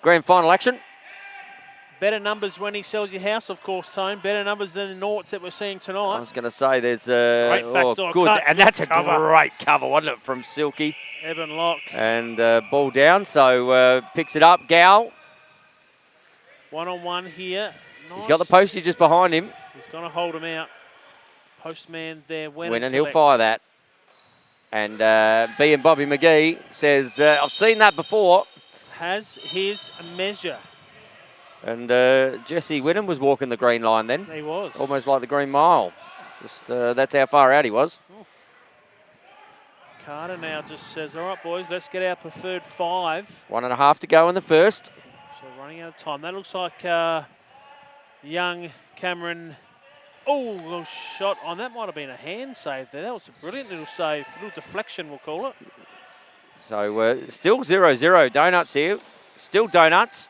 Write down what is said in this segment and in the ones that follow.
grand final action. Better numbers when he sells your house, of course, Tone. Better numbers than the noughts that we're seeing tonight. I was going to say there's great backdoor good, cut. and that's a Cover. great cover, wasn't it, from Silky? Evan Locke. And ball down, so picks it up. Gow. One-on-one here. Nice. He's got the postie just behind him. He's going to hold him out. Postman there. Winning, he'll fire that. And B and Bobby McGee says, I've seen that before. Has his measure. And Jesse Winham was walking the green line then. He was. Almost like the Green Mile. Just that's how far out he was. Oh. Carter now just says, all right, boys, let's get our preferred 5. 1.5 to go in the first. So running out of time. That looks like young Cameron. Oh, little shot on. That might have been a hand save there. That was a brilliant little save. A little deflection, we'll call it. So still 0-0 donuts here. Still donuts.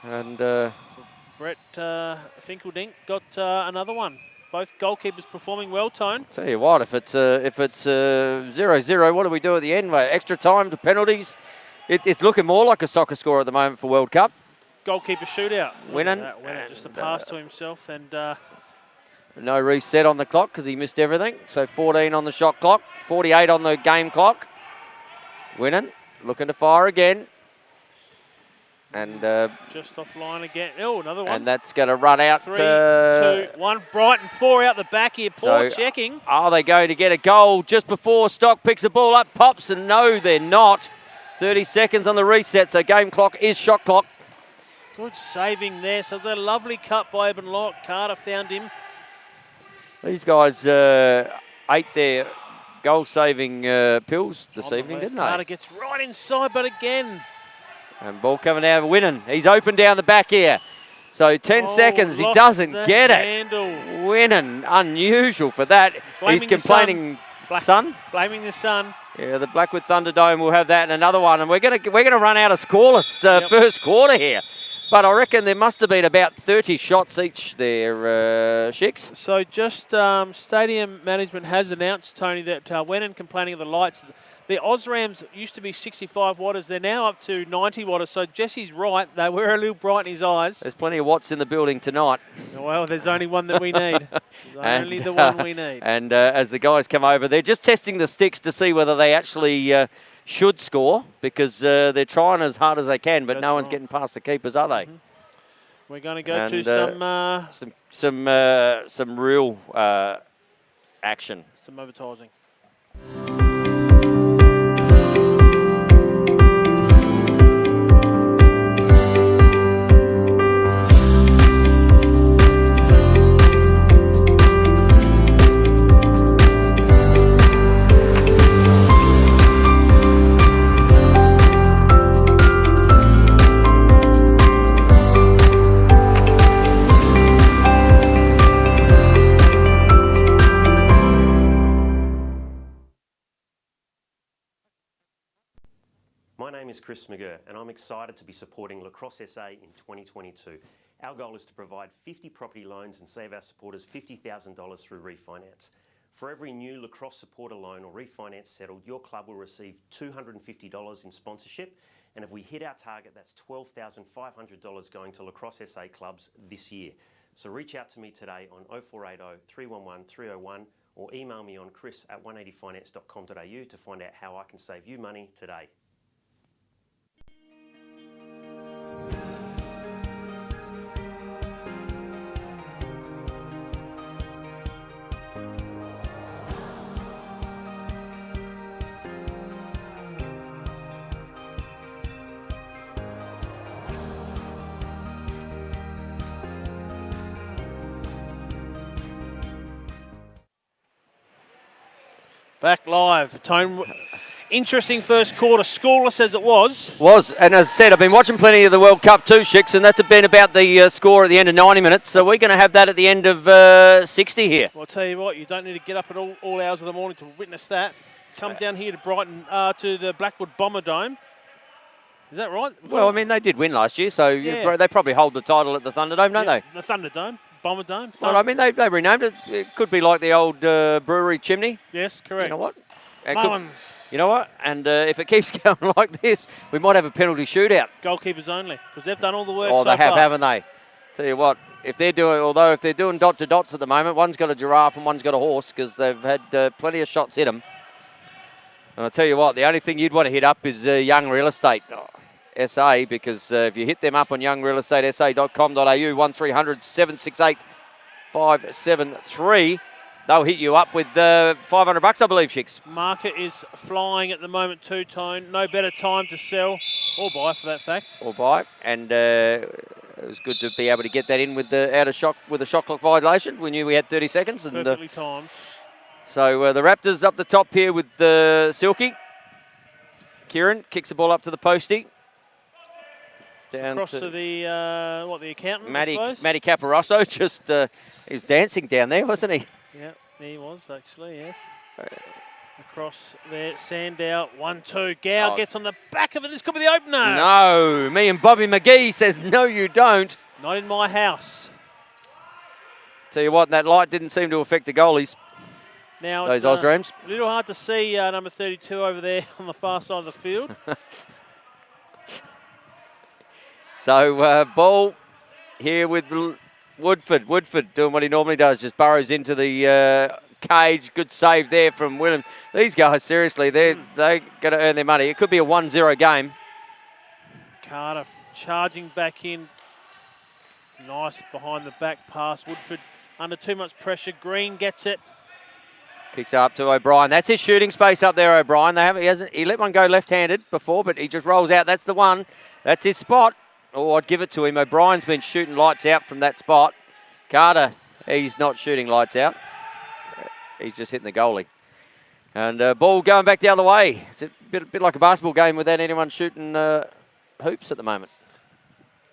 And Brett Finkeldink got another one. Both goalkeepers performing well, Tone. Tell you what, if it's 0-0, what do we do at the end? Extra time to penalties. It's looking more like a soccer score at the moment for World Cup. Goalkeeper shootout. Winning. Just a pass to himself and. No reset on the clock because he missed everything. So 14 on the shot clock, 48 on the game clock. Winning, looking to fire again. And just offline again. Oh, another one. And that's going to run out. 3, 2, 1. Brighton 4 out the back here. Poor checking. Are they going to get a goal just before Stock picks the ball up? Pops, and no, they're not. 30 seconds on the reset, so game clock is shot clock. Good saving there. So it's a lovely cut by Evan Locke. Carter found him. These guys ate their goal-saving pills this evening, didn't they? Carter gets right inside, but again. And ball coming out of Winning. He's open down the back here. So 10 seconds, he doesn't get it. Winning, unusual for that. He's complaining. Sun? Blaming the sun. Yeah, the Blackwood Thunderdome will have that and another one. And we're gonna run out of scoreless first quarter here. But I reckon there must have been about 30 shots each there, Shicks. So just stadium management has announced, Tony, that when complaining of the lights, the Osrams used to be 65 watters. They're now up to 90 watters. So Jesse's right. They were a little bright in his eyes. There's plenty of watts in the building tonight. Well, there's only one that we need. Only the one we need. And as the guys come over, they're just testing the sticks to see whether they actually should score because they're trying as hard as they can, but no one's getting past the keepers, are they? We're going to go to some real action. Some advertising. My name is Chris McGurr and I'm excited to be supporting Lacrosse SA in 2022. Our goal is to provide 50 property loans and save our supporters $50,000 through refinance. For every new Lacrosse supporter loan or refinance settled, your club will receive $250 in sponsorship, and if we hit our target, that's $12,500 going to Lacrosse SA clubs this year. So reach out to me today on 0480 311 301 or email me on chris@180finance.com.au to find out how I can save you money today. Back live. Tone, interesting first quarter, scoreless as it was. And as I said, I've been watching plenty of the World Cup too, Shicks, and that's been about the score at the end of 90 minutes. So we're going to have that at the end of 60 here. Well, I'll tell you what, you don't need to get up at all hours of the morning to witness that. Come down here to Brighton, to the Blackwood Bomber Dome. Is that right? Well, I mean, they did win last year, so they probably hold the title at the Thunderdome, don't they? The Thunderdome. Bomber Dome. Well, I mean, they renamed it. It could be like the old brewery chimney. Yes, correct. You know what? And Mullins. you know what? And if it keeps going like this, we might have a penalty shootout. Goalkeepers only, because they've done all the work Oh, so they have, far. haven't they? Tell you what, if they're doing dot to dots at the moment, one's got a giraffe and one's got a horse because they've had plenty of shots hit them. And I'll tell you what, the only thing you'd want to hit up is Young Real Estate SA, because if you hit them up on youngrealestatesa.com.au, 1300 768 573, they'll hit you up with $500, I believe, Chicks. Market is flying at the moment too, Tone. No better time to sell or buy for that fact. Or buy. And it was good to be able to get that in with the shot clock violation. We knew we had 30 seconds. And, Perfectly timed. So the Raptors up the top here with Silky. Kieran kicks the ball up to the postie. Down Across to the, the accountant, Matty I suppose? Caparosso. Just, he was dancing down there, wasn't he? Yeah, he was actually, yes. Across there, Sandow, 1-2. Gow gets on the back of it. This could be the opener. No, me and Bobby McGee says, no, you don't. Not in my house. Tell you what, that light didn't seem to affect the goalies. Now Those it's Osrams. a little hard to see number 32 over there on the far side of the field. So ball here with Woodford. Woodford doing what he normally does, just burrows into the cage. Good save there from William. These guys, seriously, they're going to earn their money. It could be a 1-0 game. Carter charging back in. Nice behind the back pass. Woodford under too much pressure. Green gets it. Kicks up to O'Brien. That's his shooting space up there, O'Brien. He let one go left-handed before, but he just rolls out. That's the one. That's his spot. Oh, I'd give it to him. O'Brien's been shooting lights out from that spot. Carter, he's not shooting lights out. He's just hitting the goalie. And ball going back the other way. It's a bit like a basketball game without anyone shooting hoops at the moment.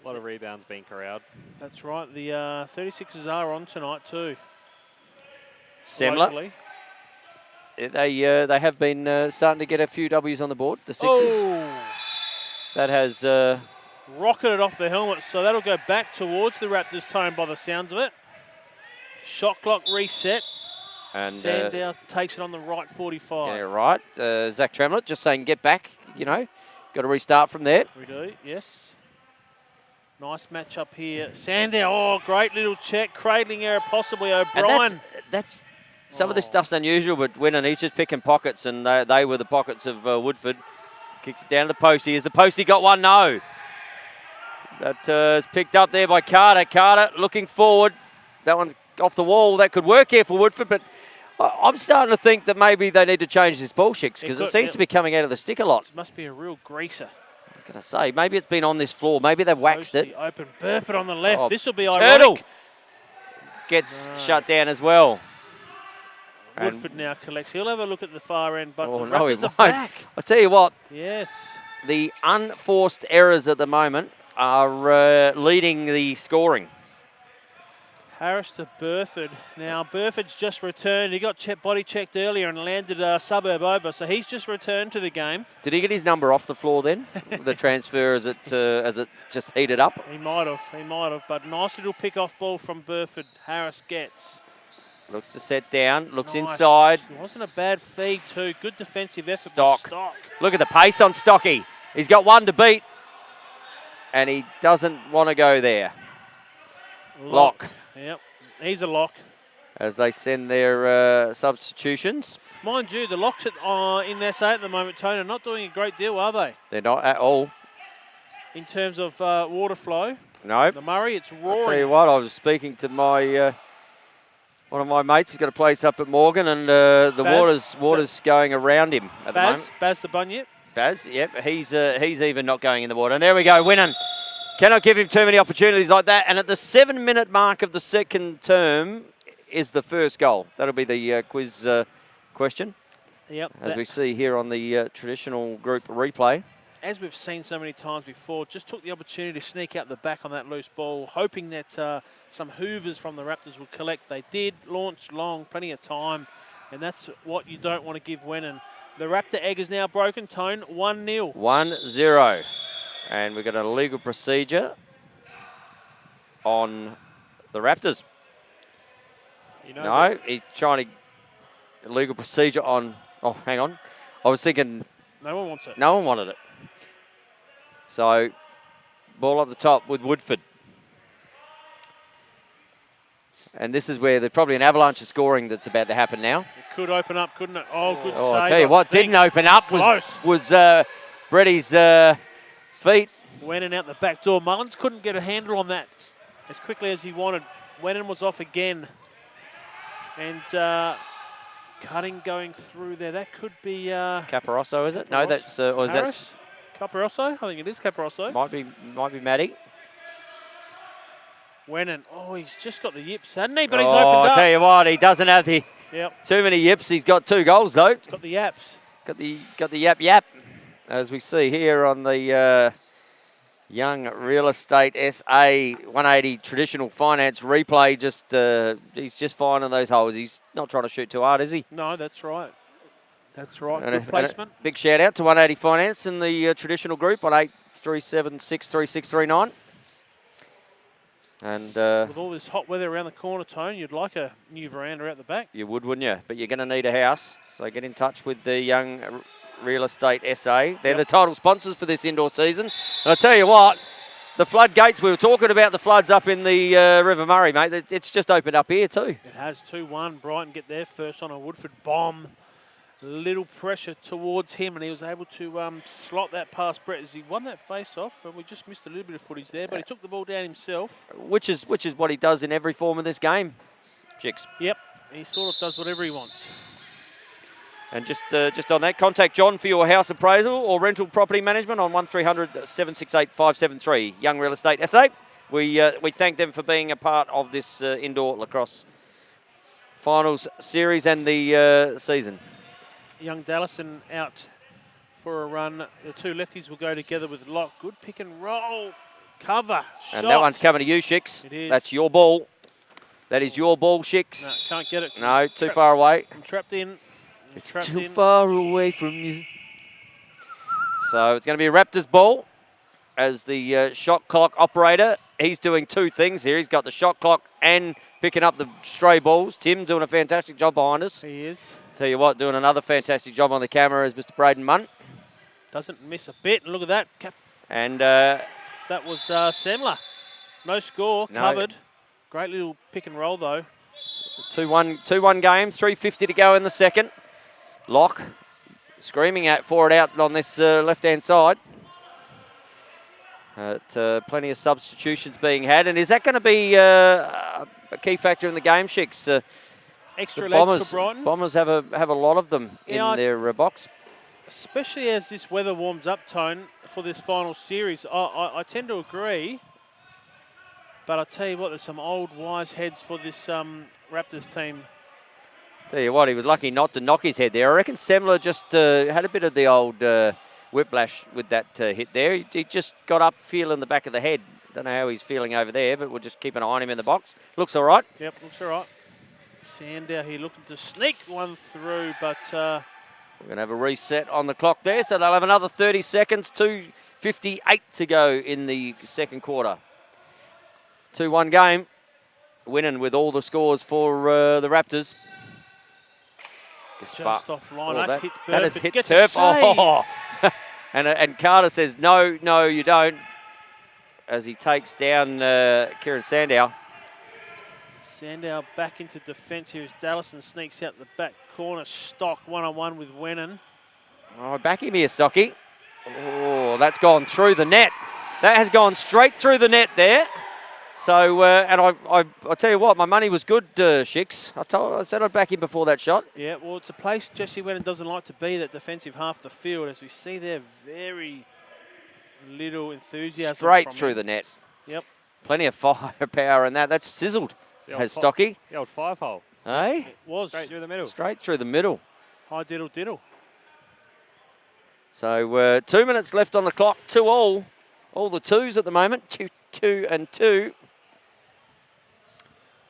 A lot of rebounds being corralled. That's right. The 36ers are on tonight too. Similar. Locally. They have been starting to get a few W's on the board, the Sixers. Oh. That has... rocketed off the helmet, so that'll go back towards the Raptors' tone by the sounds of it. Shot clock reset. And Sandow takes it on the right 45. yeah, right. Zach Tremlett just saying, get back, got to restart from there. We do, yes. Nice match up here. Sandow, great little check. Cradling error, possibly O'Brien. And that's some of this stuff's unusual, but Winnan, he's just picking pockets, and they were the pockets of Woodford. Kicks it down to the postie. Has the postie got one? No. That is picked up there by Carter. Carter looking forward. That one's off the wall. That could work here for Woodford, but I'm starting to think that maybe they need to change this ball, Chicks, because it seems to be coming out of the stick a lot. This must be a real greaser. I'm going to say, maybe it's been on this floor. Maybe they've waxed it. Open. Burford on the left. Oh, this will be Turtle ironic. gets shut down as well. Woodford now collects. He'll have a look at the far end, but Oh, the no, he Raptors are won't. back. I'll tell you what, Yes. the unforced errors at the moment are leading the scoring. Harris to Burford. Now, Burford's just returned. He got body checked earlier and landed a suburb over, so he's just returned to the game. Did he get his number off the floor then? The transfer as it just heated up? He might have, but nice little pick-off ball from Burford. Harris gets. Looks to set down, looks Nice. inside. It wasn't a bad feed too. Good defensive effort by Stock. Stock. Look at the pace on Stocky. He's got one to beat, and he doesn't want to go there. Lock. Yep, he's a lock. As they send their substitutions. Mind you, the locks in SA at the moment, Tony, are not doing a great deal, are they? They're not at all. In terms of water flow. No. The Murray, it's roaring. I'll tell you what, I was speaking to my one of my mates. He's got a place up at Morgan, and the water's going around him at the moment. Baz the Bunyip. Baz, yep, he's even not going in the water. And there we go, Winnan. Cannot give him too many opportunities like that. And at the 7-minute mark of the second term is the first goal. That'll be the quiz question. Yep. As we see here on the traditional group replay. As we've seen so many times before, just took the opportunity to sneak out the back on that loose ball, hoping that some hoovers from the Raptors would collect. They did, launch long, plenty of time, and that's what you don't want to give Winnan. The Raptor egg is now broken, Tone, 1-0. 1-0. And we've got an illegal procedure on the Raptors. You know No, he's trying to illegal procedure on Oh, hang on. I was thinking No one wants it. no one wanted it. So, ball up the top with Woodford. And this is where there's probably an avalanche of scoring that's about to happen now. It could open up, couldn't it? Oh, good Oh, save. I tell you what, didn't open up was Bretty's feet. Wennon out the back door. Mullins couldn't get a handle on that as quickly as he wanted. Wennon was off again. And cutting going through there. That could be... Caparosso, is it? No, that's... or is Harris? Caparosso? I think it is Caparosso. Might be Matty. Wennon. Oh, he's just got the yips, hasn't he? But he's opened I up. tell you what, he doesn't have the too many yips. He's got 2 goals, though. Got the yaps. Got the yap, as we see here on the Young Real Estate SA 180 traditional finance replay. He's just finding those holes. He's not trying to shoot too hard, is he? No, that's right. That's right. And Good placement. big shout out to 180 Finance in the traditional group on 83763639. And with all this hot weather around the corner, Tone, you'd like a new veranda out the back. you would, wouldn't you? But you're going to need a house. So get in touch with the Young Real Estate SA. They're the title sponsors for this indoor season. And I tell you what, the floodgates, we were talking about the floods up in the River Murray, mate. It's just opened up here too. It has 2-1. Brighton get there first on a Woodford bomb. Little pressure towards him, and he was able to slot that past Brett as he won that face-off. And we just missed a little bit of footage there, but he took the ball down himself. Which is what he does in every form of this game, Chicks. Yep, he sort of does whatever he wants. And just on that, contact John for your house appraisal or rental property management on 1300 768 573. Young Real Estate SA. We thank them for being a part of this indoor lacrosse finals series and the season. Young Dallison out for a run. The 2 lefties will go together with Locke. Good pick and roll. Cover. And shot. that one's coming to you, Shix. It is. That's your ball. That is your ball, Shix. No, can't get it. No, too far away. I'm trapped in. It's too far away from you. So it's going to be a Raptors ball as the shot clock operator. He's doing 2 things here. He's got the shot clock and picking up the stray balls. Tim doing a fantastic job behind us. He is. Tell you what, doing another fantastic job on the camera is Mr. Braden Munn. Doesn't miss a bit. Look at that. And that was Semler. No score. No. Covered. Great little pick and roll, though. 2-1 game. 3:50 to go in the second. Locke screaming for it out on this left-hand side. Plenty of substitutions being had. And is that going to be a key factor in the game, Shix? Extra the legs for Brighton. Bombers have a lot of them in their box. Especially as this weather warms up, Tone, for this final series. I tend to agree. But I tell you what, there's some old wise heads for this Raptors team. Tell you what, he was lucky not to knock his head there. I reckon Semler just had a bit of the old whiplash with that hit there. He just got up feeling the back of the head. Don't know how he's feeling over there, but we'll just keep an eye on him in the box. Looks all right. Yep, looks all right. Sandow here looking to sneak one through, but... We're going to have a reset on the clock there, so they'll have another 30 seconds. 2:58 to go in the second quarter. 2-1 game. Winning with all the scores for the Raptors. Just off line. That hits that has perfect. hit turf. Oh. and Carter says, no, you don't, as he takes down Kieran Sandow. Sandow back into defence here as Dallison sneaks out the back corner. Stock one-on-one with Wennon. Oh, back him here, Stocky. Oh, that's gone through the net. That has gone straight through the net there. So, and I tell you what, my money was good, Shix. I said I'd back him before that shot. Yeah, well, it's a place Jesse Wennon doesn't like to be, that defensive half of the field. As we see there, very little enthusiasm. Straight through the net. Yep. Plenty of firepower in that. That's sizzled, has Stocky. The old 5-hole. Hey? It was. Straight through the middle. Straight through the middle. High diddle. So 2 minutes left on the clock. 2-all. All the 2s at the moment. 2 and 2.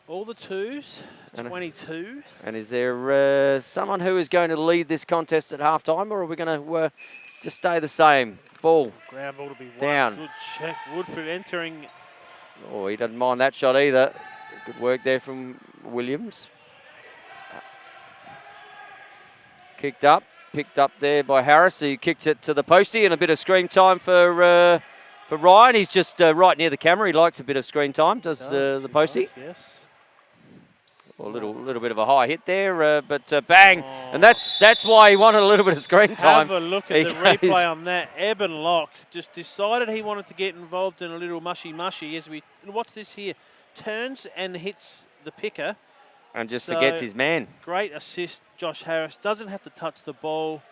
All the 2s. 22. And is there someone who is going to lead this contest at halftime, or are we going to just stay the same? Ball. Ground ball to be won. Down. Good check. Woodford entering. Oh, he doesn't mind that shot either. Good work there from Williams. Kicked up. Picked up there by Harris, who kicks it to the postie, and a bit of screen time for Ryan. He's just right near the camera. He likes a bit of screen time, does the postie. Yes. Well, a little bit of a high hit there, but bang. And that's why he wanted a little bit of screen time. Have a look at the replay on that. Eben Locke just decided he wanted to get involved in a little mushy as we watch this here. Turns and hits the picker. And just forgets his man. Great assist, Josh Harris. Doesn't have to touch the ball.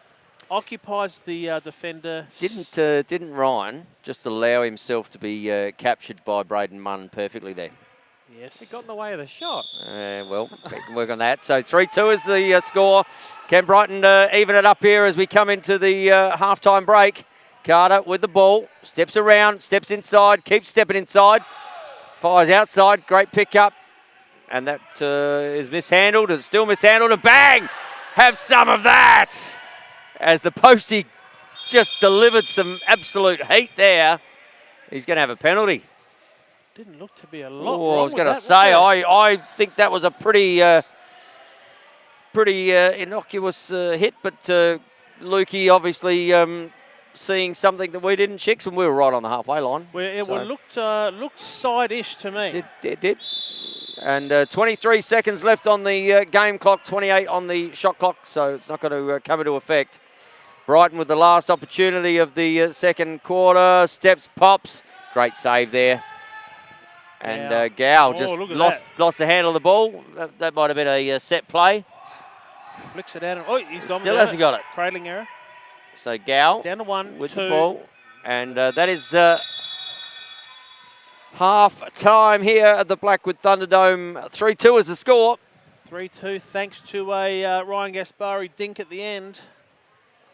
Occupies the defender. Didn't Ryan just allow himself to be captured by Braden Munn perfectly there? Yes. He got in the way of the shot. Well, we can work on that. So 3-2 is the score. Can Brighton even it up here as we come into the halftime break? Carter with the ball. Steps around, steps inside, keeps stepping inside. Fires outside. Great pickup. And that is mishandled. It's still mishandled. And bang! Have some of that! As the postie just delivered some absolute heat there. He's going to have a penalty. Didn't look to be a lot. I was going to say, I think that was a pretty innocuous hit, but Lukey obviously seeing something that we didn't, Chicks, when we were right on the halfway line. Well, it looked side-ish to me. It did. And 23 seconds left on the game clock, 28 on the shot clock, so it's not going to come into effect. Brighton with the last opportunity of the second quarter. Steps, pops. Great save there. And Gow just lost the handle of the ball. That might have been a set play. Flicks it out. And, he's gone. Still hasn't got it. Cradling error. So Gow down to 1 with 2. the ball. And that is half time here at the Blackwood Thunderdome. 3-2 is the score. 3-2 thanks to a Ryan Gaspari dink at the end.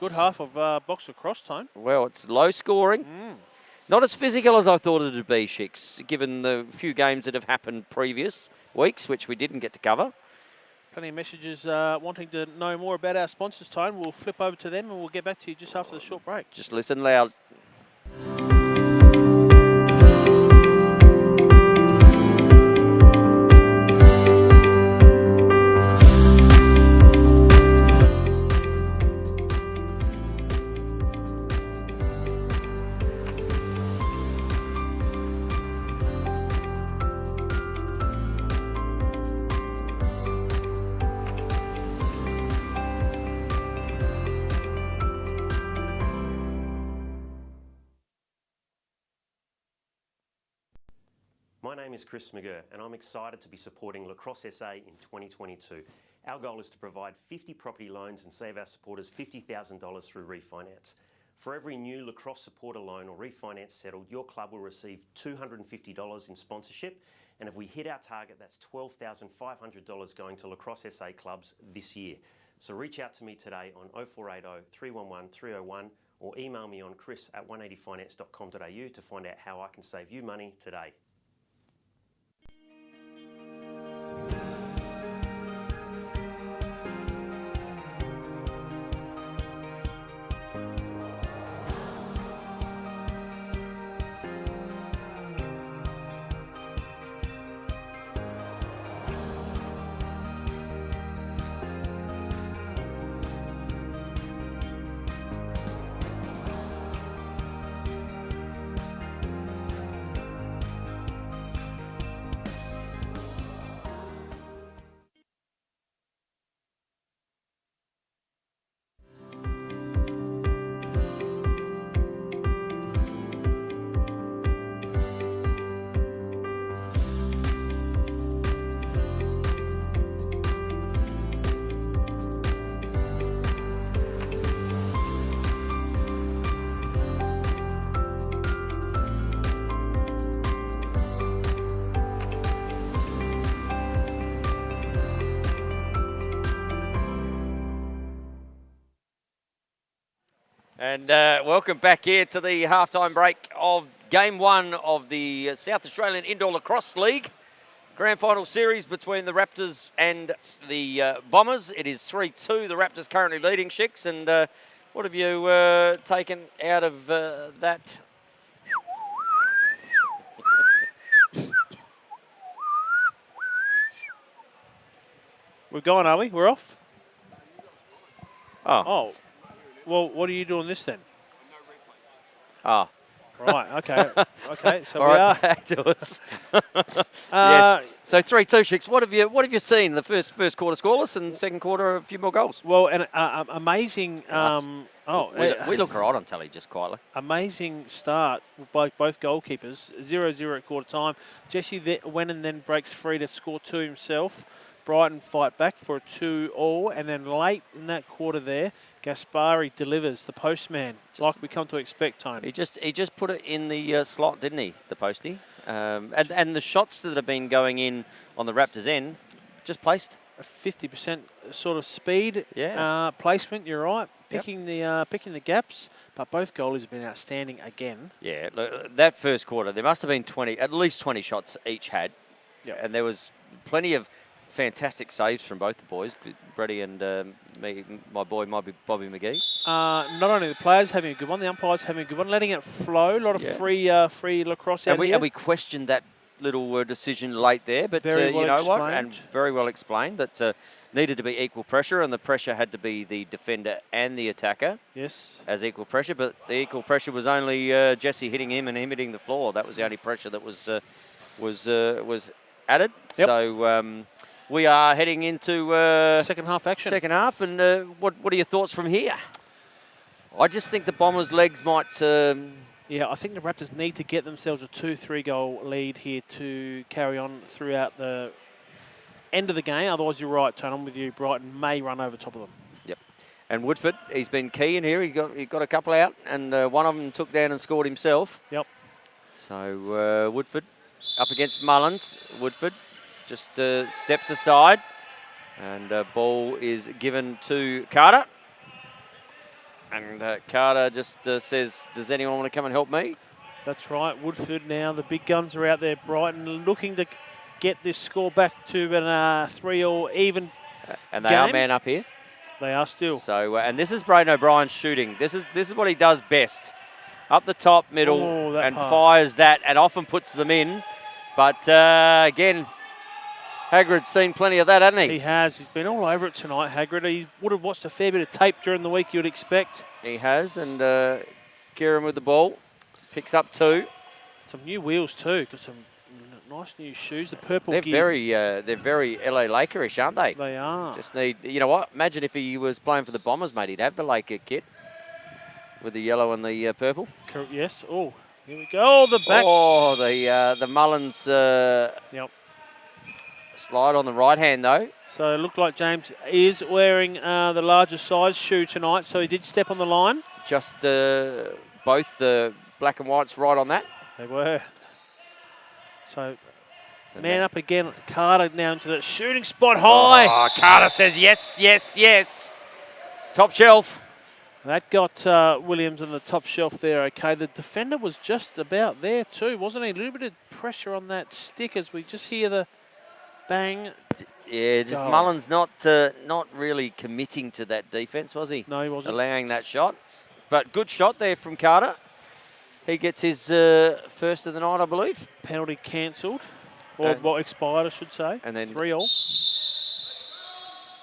Good half of box lacrosse time. Well, it's low scoring. Not as physical as I thought it would be, Shicks, given the few games that have happened previous weeks, which we didn't get to cover. Plenty of messages wanting to know more about our sponsors, Tone. We'll flip over to them and we'll get back to you just after the short break. Just listen loud. My name is Chris McGurr and I'm excited to be supporting Lacrosse SA in 2022. Our goal is to provide 50 property loans and save our supporters $50,000 through refinance. For every new Lacrosse supporter loan or refinance settled, your club will receive $250 in sponsorship, and if we hit our target, that's $12,500 going to Lacrosse SA clubs this year. So reach out to me today on 0480 311 301 or email me on chris@180finance.com.au to find out how I can save you money today. And welcome back here to the halftime break of Game 1 of the South Australian Indoor Lacrosse League. Grand final series between the Raptors and the Bombers. It is 3-2. The Raptors currently leading, Shicks. And what have you taken out of that? We're gone, are we? We're off? Oh. Well, what are you doing this then? Oh. Right, okay. Okay, so All we right, are. back to us. Yes. So 3-2, Shicks. What have you seen? The first quarter scoreless and second quarter a few more goals. Well, an amazing. Nice. We look all right on telly, just quietly. Amazing start by both goalkeepers. 0-0 at quarter time. Jesse went and then breaks free to score 2 himself. Brighton fight back for a 2-2, and then late in that quarter there, Gaspari delivers, the postman, like we come to expect, Tony. He just put it in the slot, didn't he, the postie? And the shots that have been going in on the Raptors end, just placed. A 50% sort of speed placement, you're right. Picking the gaps, but both goalies have been outstanding again. Yeah, look, that first quarter, there must have been at least 20 shots each had. Yep. And there was plenty of fantastic saves from both the boys, Brady and my boy Bobby McGee. Not only the players having a good one, the umpires having a good one, letting it flow. A lot of free lacrosse out here. And we questioned that little decision late there, but Very well you know explained. what? And very well explained that needed to be equal pressure, and the pressure had to be the defender and the attacker. Yes. As equal pressure, but the equal pressure was only Jesse hitting him and him hitting the floor. That was the only pressure that was added. Yep. So. We are heading into second half action. Second half, and what are your thoughts from here? I just think the Bombers' legs might. Yeah, I think the Raptors need to get themselves a 2-3 goal lead here to carry on throughout the end of the game. Otherwise, you're right, Tony. I'm with you. Brighton may run over top of them. Yep. And Woodford, he's been key in here. He got a couple out, and one of them took down and scored himself. Yep. So Woodford up against Mullins. Woodford just steps aside, and ball is given to Carter. And Carter just says, does anyone want to come and help me? That's right. Woodford now, the big guns are out there. Brighton looking to get this score back to an 3-all even And they game. are man up here. They are still. So, and this is Braden O'Brien's shooting. This is what he does best. Up the top, middle, and pass. fires that and often puts them in. But again, Hagrid's seen plenty of that, hasn't he? He has. He's been all over it tonight, Hagrid. He would have watched a fair bit of tape during the week, you'd expect. He has, and Kieran with the ball. Picks up 2. Some new wheels too. Got some nice new shoes. The purple They're gear. very LA Lakerish, aren't they? They are. Just need, you know what? Imagine if he was playing for the Bombers, mate. He'd have the Laker kit with the yellow and the purple. Yes. Oh, here we go. The back. Oh, the Mullins Yep. slide on the right hand though. So it looked like James is wearing the larger size shoe tonight. So he did step on the line. Just both the black and whites right on that. They were. So man up again. Carter now into the shooting spot high. Oh, Carter says yes, yes, yes. Top shelf. That got Williams on the top shelf there. Okay, the defender was just about there too, wasn't he? A little bit of pressure on that stick as we just hear the bang. Yeah, just Goal. Mullins not really committing to that defence, was he? No, he wasn't. Allowing that shot. But good shot there from Carter. He gets his first of the night, I believe. Penalty cancelled, or expired, I should say. And then 3-all.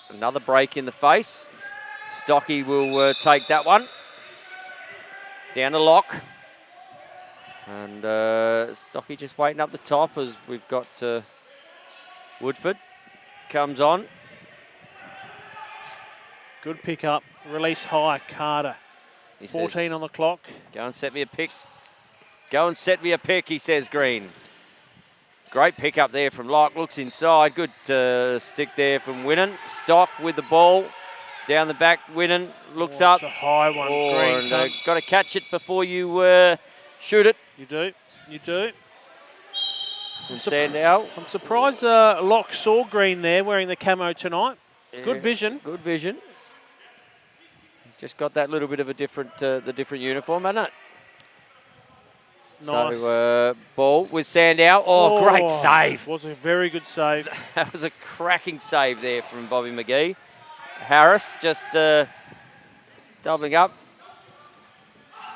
Another break in the face. Stocky will take that one. Down to lock. And Stocky just waiting up the top as we've got Woodford. Comes on. Good pick up. Release high, Carter. He 14 says, on the clock. Go and set me a pick. Go and set me a pick, he says, Green. Great pick up there from Locke. Looks inside. Good stick there from Winnan. Stock with the ball. Down the back, Winnan looks up. It's a high one. Green. And got to catch it before you shoot it. You do. You do. From Sandow. I'm surprised Locke saw Green there wearing the camo tonight. Yeah, Good vision. Good vision. Just got that little bit of a different, the different uniform, hasn't it? Nice. So ball with Sandow. Oh, great save. Was a very good save. That was a cracking save there from Bobby McGee. Harris just doubling up.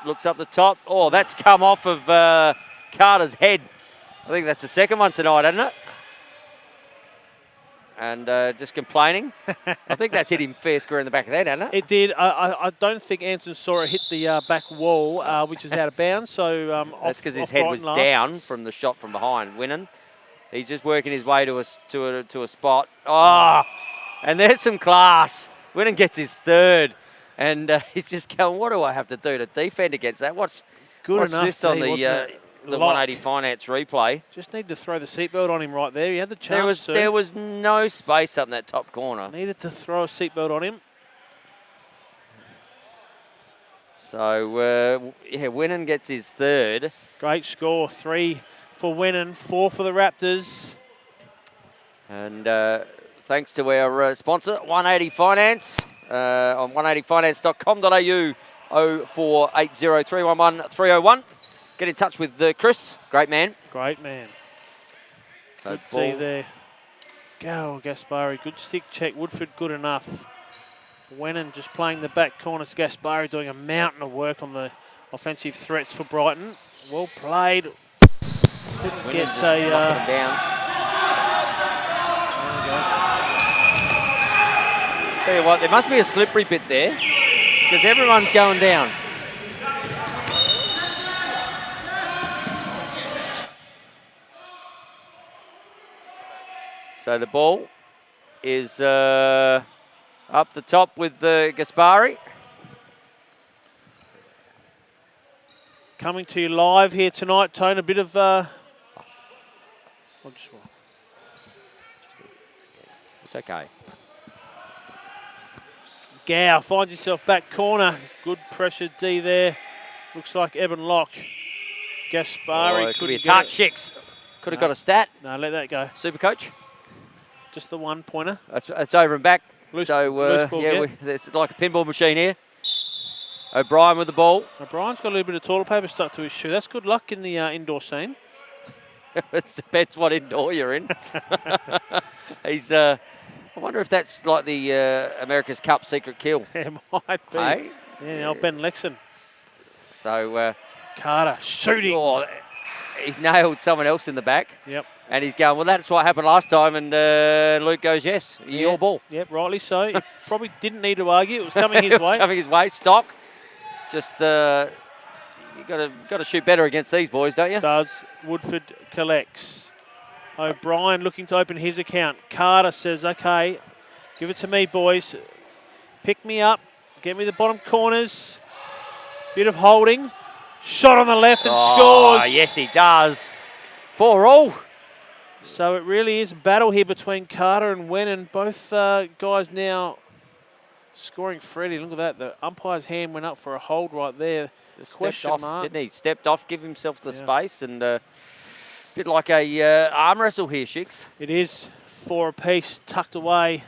Looks up the top. Oh, that's come off of Carter's head. I think that's the second one tonight, isn't it? and just complaining. I think that's hit him fair square in the back of the head, hasn't it? It did. I don't think Anson saw it hit the back wall, which is out of bounds. So that's because his head was down from the shot from behind. Winnan, he's just working his way to a spot. Oh, and there's some class. Winnan gets his third, and he's just going, what do I have to do to defend against that? Watch this on the 180 Finance replay. Just need to throw the seatbelt on him right there. He had the chance There was no space up in that top corner. Needed to throw a seatbelt on him. So, yeah, Winnan gets his third. Great score. 3 for Winnan, 4 for the Raptors. And thanks to our sponsor, 180 Finance, on 180finance.com.au, 0480311301. Get in touch with Chris. Great man. Great man. So good D there. Go, Gaspari. Good stick check. Woodford good enough. Winnan just playing the back corners. Gaspari doing a mountain of work on the offensive threats for Brighton. Well played. Couldn't get a... down. Tell you what, there must be a slippery bit there because everyone's going down. So the ball is up the top with Gaspari. Coming to you live here tonight, Tone. A bit of... It's okay. Gow finds himself back corner. Good pressure D there. Looks like Eben Locke. Gaspari could be a get touch. it. Six. Could have got a stat. No, let that go. Super coach. Just the one pointer. It's over and back. Loose so ball, yeah, it's like a pinball machine here. O'Brien with the ball. O'Brien's got a little bit of toilet paper stuck to his shoe. That's good luck in the indoor scene. It depends what indoor you're in. He's. I wonder if that's like the America's Cup secret kill. It might be. Hey? Yeah, old Ben Lexon. So Carter shooting. Oh, he's nailed someone else in the back. Yep. And he's going, well, that's what happened last time. And Luke goes, yes, your ball. Yep, rightly so. He probably didn't need to argue. It was coming his way. Coming his way. Stock. Just you got to shoot better against these boys, don't you? Does. Woodford collects. O'Brien looking to open his account. Carter says, okay, give it to me, boys. Pick me up. Get me the bottom corners. Bit of holding. Shot on the left and scores. Yes, he does. 4-all. So it really is a battle here between Carter and Winnan. Both guys now scoring Freddie. Look at that. The umpire's hand went up for a hold right there. Question off, mark. Didn't he? Stepped off, give himself the space, and a bit like a arm wrestle here, Shicks. It is 4 apiece, tucked away.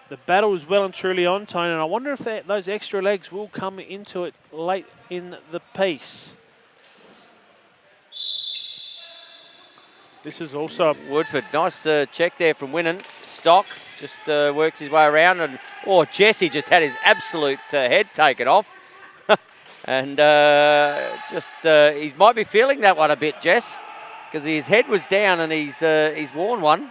The battle is well and truly on, Tone, and I wonder if those extra legs will come into it late in the piece. This is also Woodford. Nice check there from Winnan. Stock just works his way around. And Jesse just had his absolute head taken off. And he might be feeling that one a bit, Jess, because his head was down and he's worn one.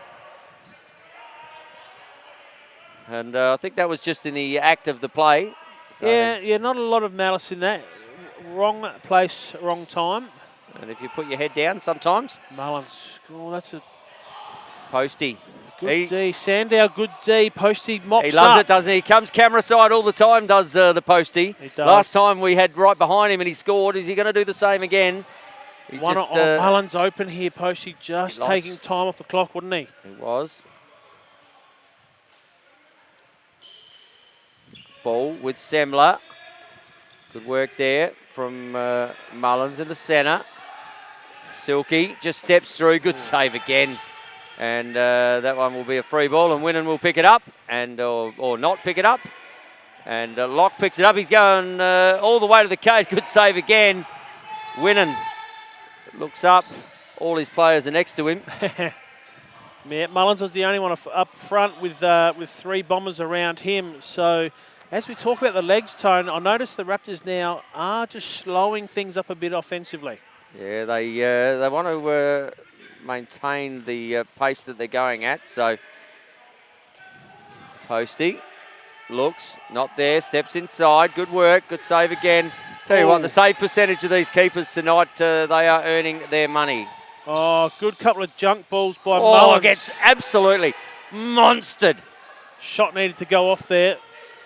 And I think that was just in the act of the play. So yeah, not a lot of malice in that. Wrong place, wrong time. And if you put your head down sometimes. Mullins, that's a... Posty. Good D. Sandow, good D. Posty mops up. He loves it, doesn't he? He comes camera side all the time, does the Posty. He does. Last time we had right behind him and he scored. Is he going to do the same again? He's Mullins open here. Posty just taking time off the clock, wouldn't he? He was. Ball with Semler. Good work there from Mullins in the centre. Silky just steps through. Good save again. And that one will be a free ball, and Winnan will pick it up, and or not pick it up. And Locke picks it up. He's going all the way to the cage. Good save again. Winnan looks up. All his players are next to him. Yeah, Mullins was the only one up front with 3 bombers around him. So as we talk about the legs, Tone, I notice the Raptors now are just slowing things up a bit offensively. Yeah, they want to maintain the pace that they're going at. So Posty looks, not there, steps inside. Good work, good save again. Tell you what, the save percentage of these keepers tonight, they are earning their money. Oh, good couple of junk balls by Oh, Mullins. gets absolutely monstered. Shot needed to go off there.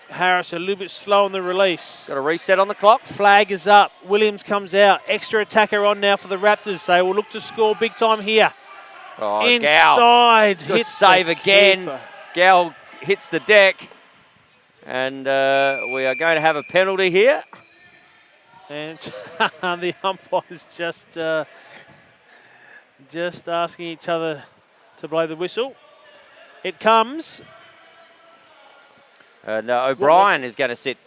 Harris a little bit slow on the release. Got a reset on the clock. Flag is up. Williams comes out. Extra attacker on now for the Raptors. They will look to score big time here. Oh, Inside. Good save again. Gal hits the deck. And we are going to have a penalty here. And the umpires just asking each other to blow the whistle. It comes. And O'Brien is going to sit.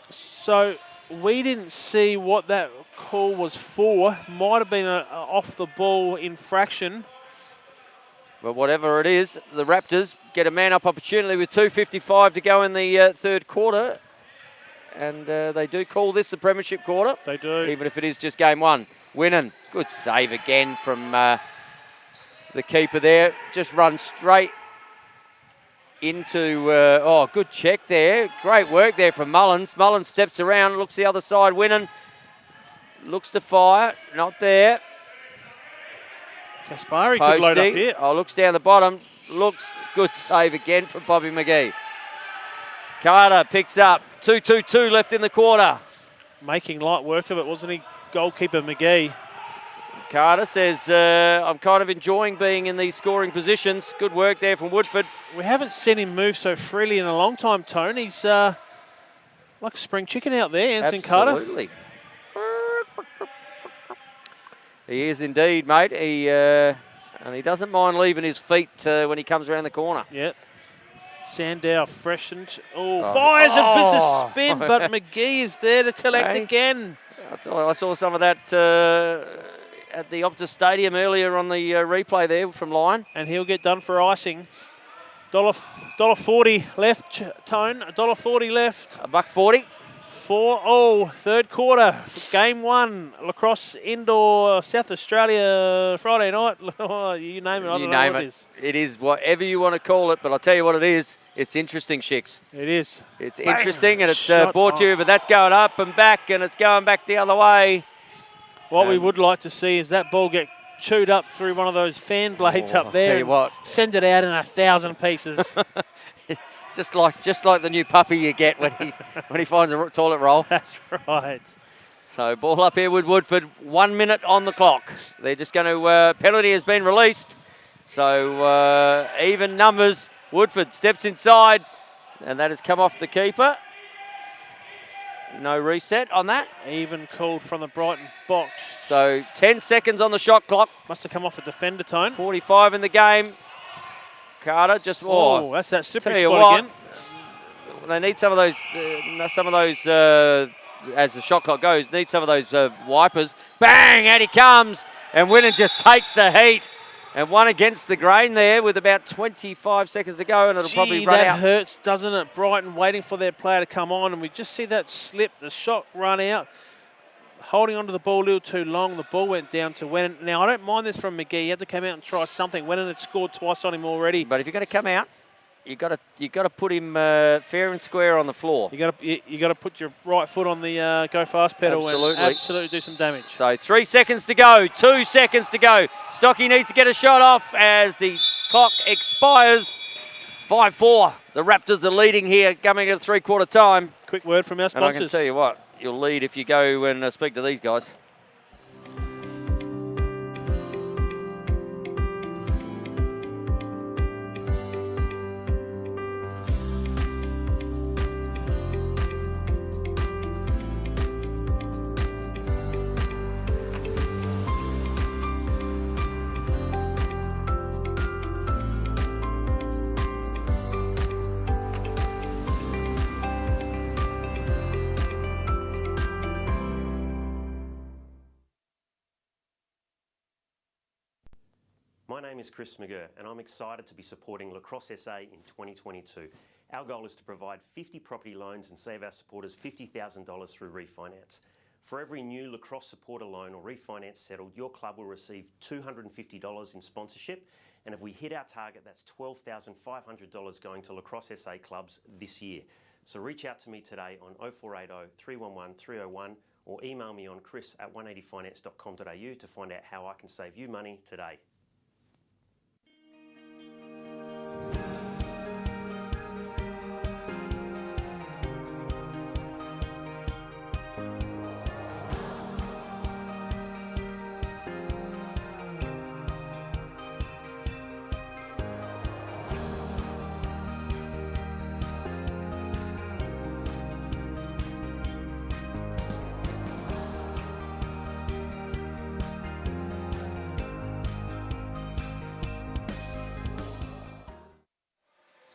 So we didn't see what that call was for. Might have been an off-the-ball infraction. But whatever it is, the Raptors get a man-up opportunity with 2:55 to go in the third quarter. And they do call this the premiership quarter. They do. Even if it is just game one. Winning. Good save again from the keeper there. Just run straight into, good check there. Great work there from Mullins. Mullins steps around, looks the other side, Winning. Looks to fire, not there. Kaspari could load up here. Oh, looks down the bottom. Looks good save again from Bobby McGee. Carter picks up. 2:22 left in the quarter. Making light work of it, wasn't he, goalkeeper McGee? Carter says, I'm kind of enjoying being in these scoring positions. Good work there from Woodford. We haven't seen him move so freely in a long time, Tone. He's like a spring chicken out there, Anson Carter. Absolutely. He is indeed, mate. And he doesn't mind leaving his feet when he comes around the corner. Yep. Sandow freshened. Fires a bit of spin, but McGee is there to collect again. I saw some of that at the Optus Stadium earlier on the replay there from Lyon. And he'll get done for icing. $1.40 left, Tone. $1.40 left. $1.40. Third quarter, game one, Lacrosse Indoor, South Australia, Friday night. You name it, I don't know what it is. It is whatever you want to call it, but I'll tell you what it is. It's interesting, Shicks. It is. It's interesting, and it's brought to you, but that's going up and back, and it's going back the other way. What we would like to see is that ball get chewed up through one of those fan blades up there. Tell you what. Send it out in 1,000 pieces. Just like the new puppy you get when he finds a toilet roll. That's right. So ball up here with Woodford. 1 minute on the clock. They're just going to penalty has been released. So even numbers. Woodford steps inside, and that has come off the keeper. No reset on that. Even called from the Brighton box. So 10 seconds on the shot clock. Must have come off a defender, Tone. 45 in the game. Carter just that's that slippery spot again. They need some of those as the shot clock goes, need some of those wipers. Bang, out he comes, and Winnan just takes the heat. And one against the grain there with about 25 seconds to go, and it'll probably run out. That hurts, doesn't it? Brighton waiting for their player to come on, and we just see that slip, the shot run out. Holding onto the ball a little too long, the ball went down to Wennon. Now, I don't mind this from McGee. He had to come out and try something. Wennon had scored twice on him already. But if you're going to come out, you got to put him fair and square on the floor. You got to put your right foot on the go fast pedal and absolutely do some damage. So 3 seconds to go, 2 seconds to go. Stocky needs to get a shot off as the clock expires. 5-4. The Raptors are leading here, coming at three-quarter time. Quick word from our sponsors. And I can tell you what, you'll lead if you go and speak to these guys. My name is Chris McGurr, and I'm excited to be supporting Lacrosse SA in 2022. Our goal is to provide 50 property loans and save our supporters $50,000 through refinance. For every new Lacrosse supporter loan or refinance settled, your club will receive $250 in sponsorship. And if we hit our target, that's $12,500 going to Lacrosse SA clubs this year. So reach out to me today on 0480 311 301 or email me on chris@180finance.com.au to find out how I can save you money today.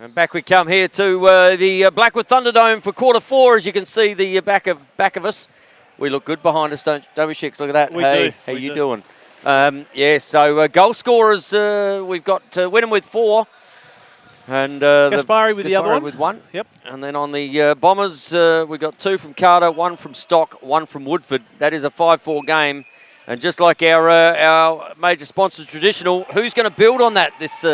And back we come here to the Blackwood Thunderdome for quarter 4. As you can see, the back of us. We look good behind us, don't we, Shicks? Look at that. We hey, do. How you doing? Yeah, so goal scorers, we've got Wynnum with 4. And Gaspari with the other one. With 1. Yep. And then on the Bombers, we've got 2 from Carter, 1 from Stock, 1 from Woodford. That is a 5-4 game. And just like our major sponsors, Traditional, who's going to build on that this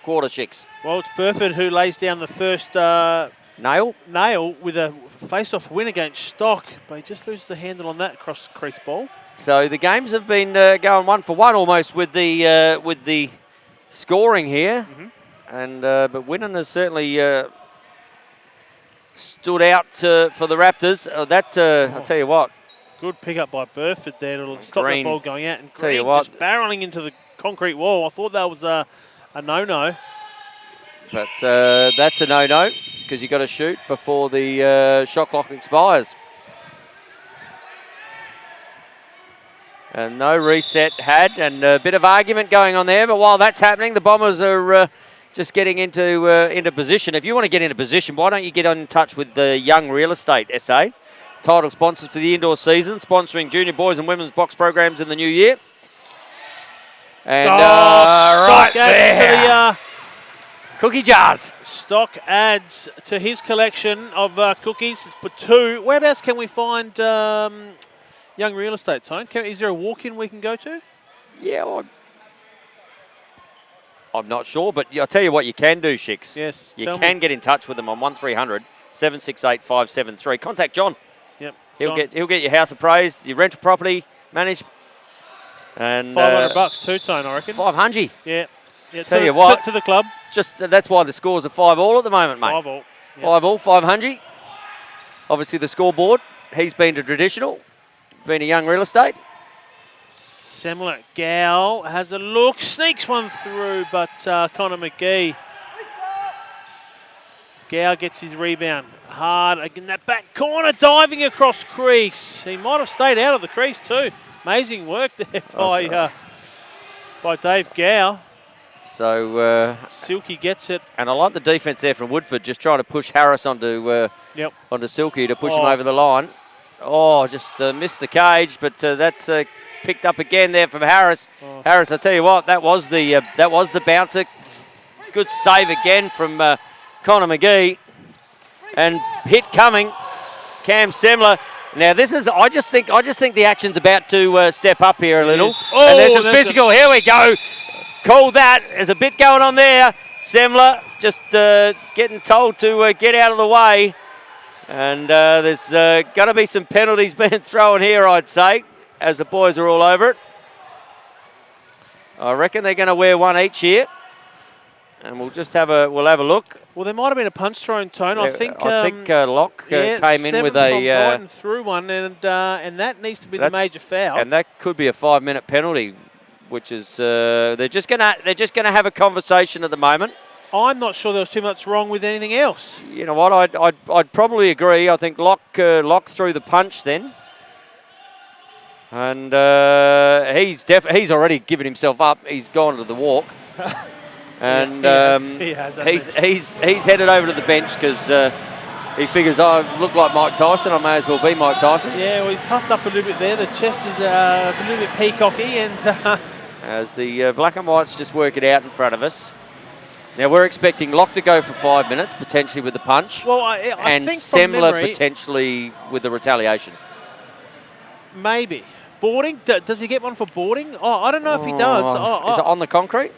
quarter, Shicks? Well, it's Burford who lays down the first Nail with a face-off win against Stock, but he just loses the handle on that across the crease ball. So the games have been going 1 for 1 almost with the scoring here, and but Winnan has certainly stood out for the Raptors. I'll tell you what. Good pick-up by Burford there to stop Green, that ball going out. And tell you Green what, just barreling into the concrete wall. I thought that was a no-no. But that's a no-no because you've got to shoot before the shot clock expires. And no reset had, and a bit of argument going on there. But while that's happening, the Bombers are just getting into position. If you want to get into position, why don't you get in touch with the Young Real Estate SA? Title sponsors for the indoor season, sponsoring junior boys and women's box programs in the new year. And right there. To the, cookie jars. Stock adds to his collection of cookies for 2. Whereabouts can we find Young Real Estate, Tone? Is there a walk-in we can go to? Yeah, I'm not sure, but I'll tell you what you can do, Shicks. Yes. You can get in touch with them on 1300 768 573. Contact John. Yep. He'll get your house appraised, your rental property managed. And $500 too, Tone, I reckon. 500. Yeah. Tell you what. To the club. Just that's why the scores are 5-all at the moment, mate. 5-all. Yep. 5-all, 500. Obviously the scoreboard. He's been to Traditional, been to Young Real Estate. Semler, Gow has a look, sneaks one through, but Connor McGee. Gow gets his rebound. Hard, again, that back corner, diving across crease. He might have stayed out of the crease too. Amazing work there by Dave Gow. So Silky gets it. And I like the defence there from Woodford, just trying to push Harris onto Silky to push him over the line. Oh, just missed the cage, but that's picked up again there from Harris. Oh. Harris, I tell you what, that was the bouncer. Good save again from Connor McGee, and hit coming. Cam Semler. Now this is. I just think the action's about to step up here a little. Oh, and there's a physical. Here we go. Call that. There's a bit going on there. Semler just getting told to get out of the way. And there's going to be some penalties being thrown here, I'd say, as the boys are all over it. I reckon they're going to wear one each here. And we'll just have a look. Well, there might have been a punch thrown, Tone. Yeah, I think Locke came in with a Brighton through one, and that needs to be the major foul. And that could be a 5-minute penalty, which is they're just gonna have a conversation at the moment. I'm not sure there was too much wrong with anything else. You know what? I'd probably agree. I think Locke threw the punch then, and he's already given himself up. He's gone to the walk, and he has, he's headed over to the bench because he figures I look like Mike Tyson. I may as well be Mike Tyson. Yeah, well, he's puffed up a little bit there. The chest is a little bit peacocky, and as the black and whites just work it out in front of us. Now, we're expecting Locke to go for 5 minutes, potentially with the punch. Well, I and think from Semler memory, potentially with the retaliation. Maybe. Boarding? Does he get one for boarding? Oh, I don't know if he does. Is it on the concrete?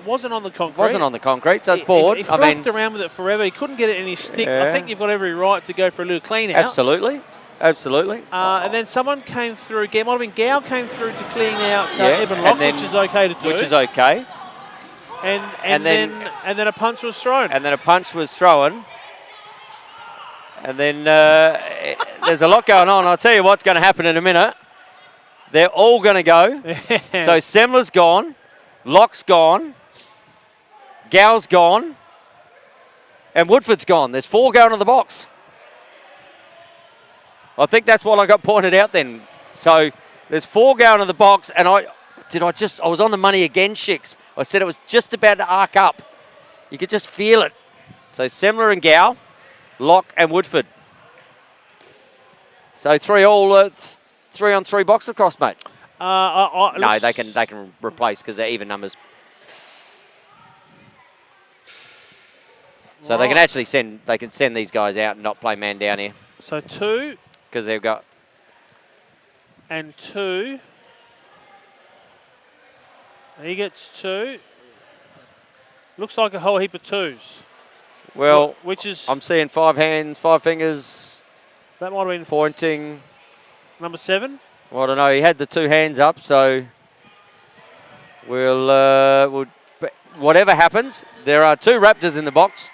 Wasn't on the concrete. Wasn't on the concrete, so it's board. He fluffed around with it forever. He couldn't get it in his stick. Yeah. I think you've got every right to go for a little clean out. Absolutely. Absolutely. And then someone came through. It might have been Gow came through to clean out Eben Lock, which is okay to do. Which is okay. And then a punch was thrown. And then a punch was thrown. And then there's a lot going on. I'll tell you what's going to happen in a minute. They're all going to go. So Semler's gone. Lock's gone. Gow's gone. And Woodford's gone. There's 4 going to the box. I think that's what I got pointed out then. So there's 4 going to the box, and I was on the money again, Shicks. I said it was just about to arc up. You could just feel it. So Semler and Gow, Lock and Woodford. So 3 all, 3 on 3 box across, mate. No, they can replace because they're even numbers. So they can actually send these guys out and not play man down here. So 2. Because they've got. And 2. He gets 2. Looks like a whole heap of 2s. Well, which is. I'm seeing 5 hands, 5 fingers. That might have been pointing. Number 7. Well, I don't know. He had the 2 hands up, so we'll whatever happens, there are 2 Raptors in the box.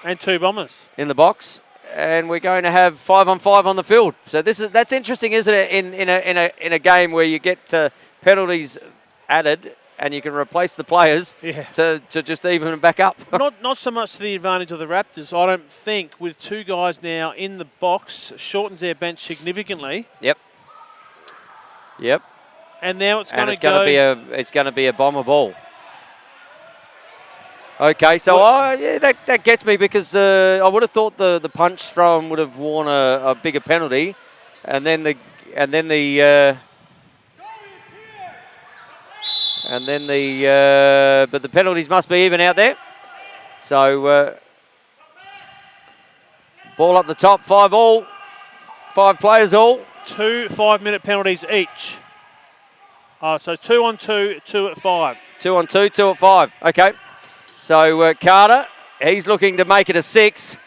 And 2 Bombers. In the box. And we're going to have 5 on 5 on the field. So that's interesting, isn't it? In a game where you get penalties added and you can replace the players to just even them back up. not so much to the advantage of the Raptors. I don't think with 2 guys now in the box shortens their bench significantly. Yep. And now it's going to be a Bomber ball. Okay, so that gets me because I would have thought the punch thrown would have worn a bigger penalty, but the penalties must be even out there. So ball up the top, 5 all, 5 players all. 2 5-minute penalties each. So 2 on 2, 2 at 5. 2 on 2, 2 at 5. Okay. So Carter, he's looking to make it a 6.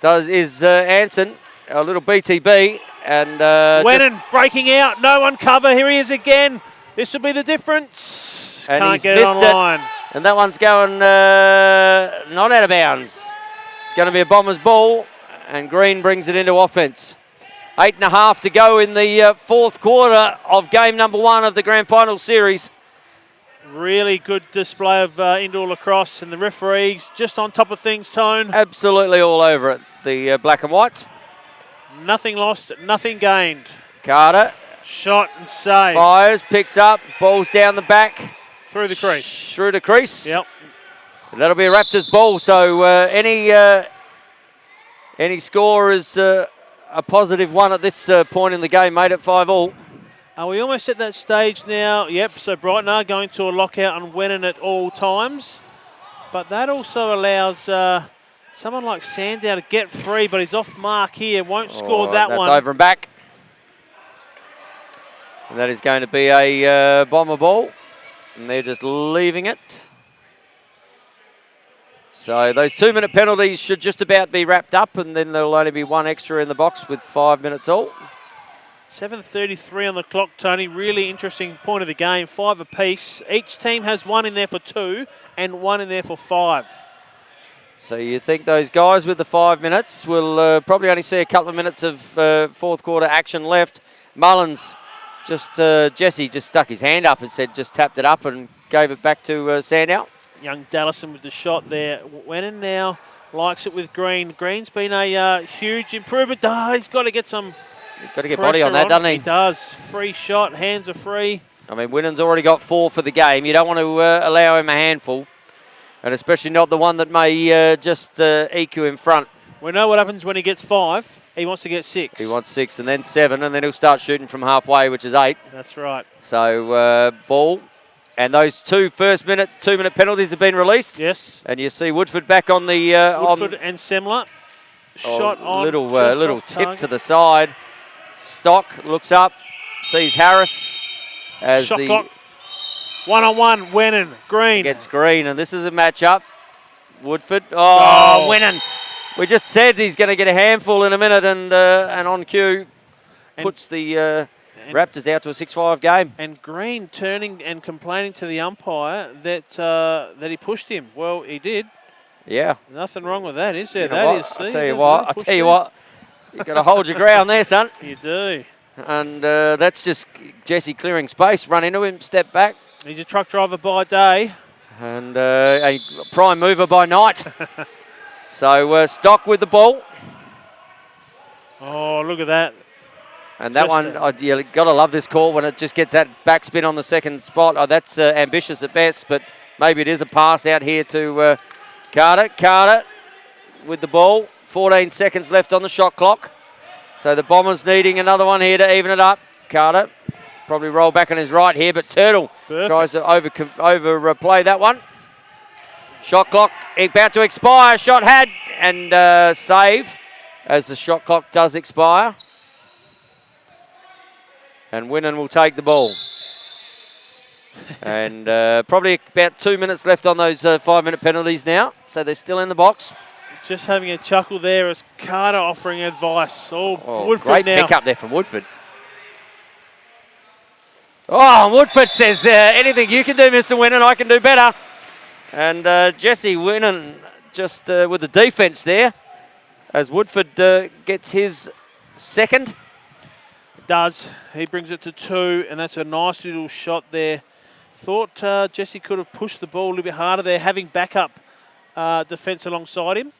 Is Anson, a little BTB. And Wennon breaking out, no one cover. Here he is again. This will be the difference. And can't get it on line. And that one's going not out of bounds. It's going to be a Bombers ball, and Green brings it into offense. 8.5 to go in the 4th quarter of game number 1 of the grand final series. Really good display of indoor lacrosse, and the referees just on top of things, Tone. Absolutely all over it, the black and whites. Nothing lost, nothing gained. Carter. Shot and save. Fires, picks up, balls down the back. Through the crease. Through the crease. Yep. And that'll be a Raptors ball, so any score is a positive one at this point in the game, made it 5 all. Are we almost at that stage now? Yep, so Brighton are going to a lockout and winning at all times. But that also allows someone like Sandow to get free, but he's off mark here. Won't score that one. That's over and back. And that is going to be a Bomber ball. And they're just leaving it. So those 2-minute penalties should just about be wrapped up, and then there'll only be 1 extra in the box with 5 minutes all. 7:33 on the clock, Tony. Really interesting point of the game. 5 apiece. Each team has 1 in there for 2 and 1 in there for 5. So you think those guys with the 5 minutes will probably only see a couple of minutes of 4th quarter action left. Mullins, Jesse just stuck his hand up and said just tapped it up and gave it back to Sandow. Young Dallison with the shot there. Wennon now likes it with Green. Green's been a huge improvement. He's got to get some... You've got to get body on that, doesn't he? He does. Free shot. Hands are free. I mean, Winnen's already got 4 for the game. You don't want to allow him a handful, and especially not the one that may just EQ in front. We know what happens when he gets 5. He wants to get 6. He wants 6 and then 7, and then he'll start shooting from halfway, which is 8. That's right. So, ball. And those 2 2-minute penalties have been released. Yes. And you see Woodford back on the... Woodford and Semler. Shot on. Little tip to the side. Stock looks up, sees Harris as Shot the clock. 1-on-1, Wennon, Green. gets Green, and this is a matchup. Woodford. Oh, Wennon. We just said he's going to get a handful in a minute, and on cue puts the Raptors out to a 6-5 game. And Green turning and complaining to the umpire that he pushed him. Well, he did. Yeah. Nothing wrong with that, is there? You know That what? is. I'll tell you what. You've got to hold your ground there, son. You do. And that's just Jesse clearing space. Run into him, step back. He's a truck driver by day. And a prime mover by night. So Stock with the ball. Oh, look at that. And that one, you got to love this call when it just gets that backspin on the second spot. Oh, that's ambitious at best, but maybe it is a pass out here to Carter. Carter with the ball. 14 seconds left on the shot clock. So the Bombers needing another one here to even it up. Carter probably roll back on his right here, but Turtle tries to overplay that one. Shot clock about to expire. Shot had and save as the shot clock does expire. And Winnan will take the ball. And probably about 2 minutes left on those 5-minute penalties now. So they're still in the box. Just having a chuckle there as Carter offering advice. Woodford great now. pick up there from Woodford. Oh, Woodford says, anything you can do, Mr. Winnan, I can do better. And Jesse Winnan just with the defence there as Woodford gets his second. Does. He brings it to 2, and that's a nice little shot there. Thought Jesse could have pushed the ball a little bit harder there, having backup defence alongside him.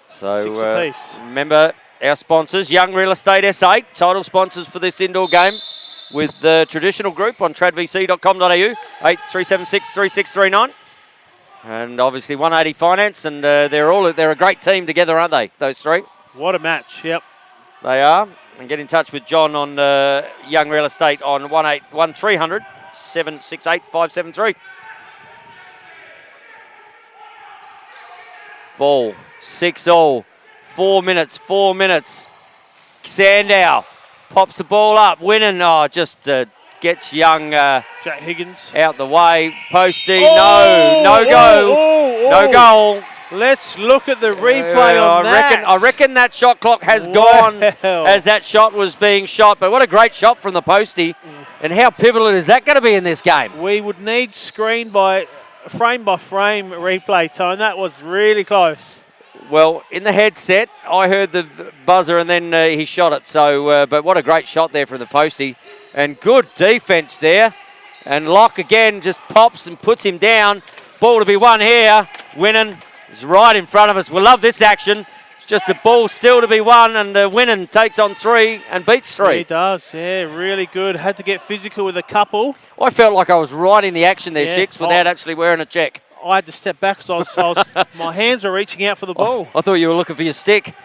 So 6 apiece. Remember our sponsors, Young Real Estate SA, title sponsors for this indoor game with the traditional group on tradvc.com.au, 8376 3639. And obviously 180 Finance, and they're a great team together, aren't they, those three? What a match, yep. They are. And get in touch with John on Young Real Estate on 1300 768 573. Ball, 6-all, 4 minutes. Sandow pops the ball up, winning. Oh, just gets young Jack Higgins out the way. Posty, no goal. Let's look at the replay on that. I reckon that shot clock has gone as that shot was being shot. But what a great shot from the postie. And how pivotal is that going to be in this game? We would need frame by frame replay, Tone. That was really close. Well, in the headset, I heard the buzzer and then he shot it. So, but what a great shot there from the postie. And good defence there. And Locke again just pops and puts him down. Ball to be won here. Winnan is right in front of us. We love this action. Just a ball still to be won, and Winnan takes on 3 and beats 3. He does, yeah, really good. Had to get physical with a couple. I felt like I was right in the action there, Shix, without actually wearing a check. I had to step back because my hands were reaching out for the ball. I thought you were looking for your stick,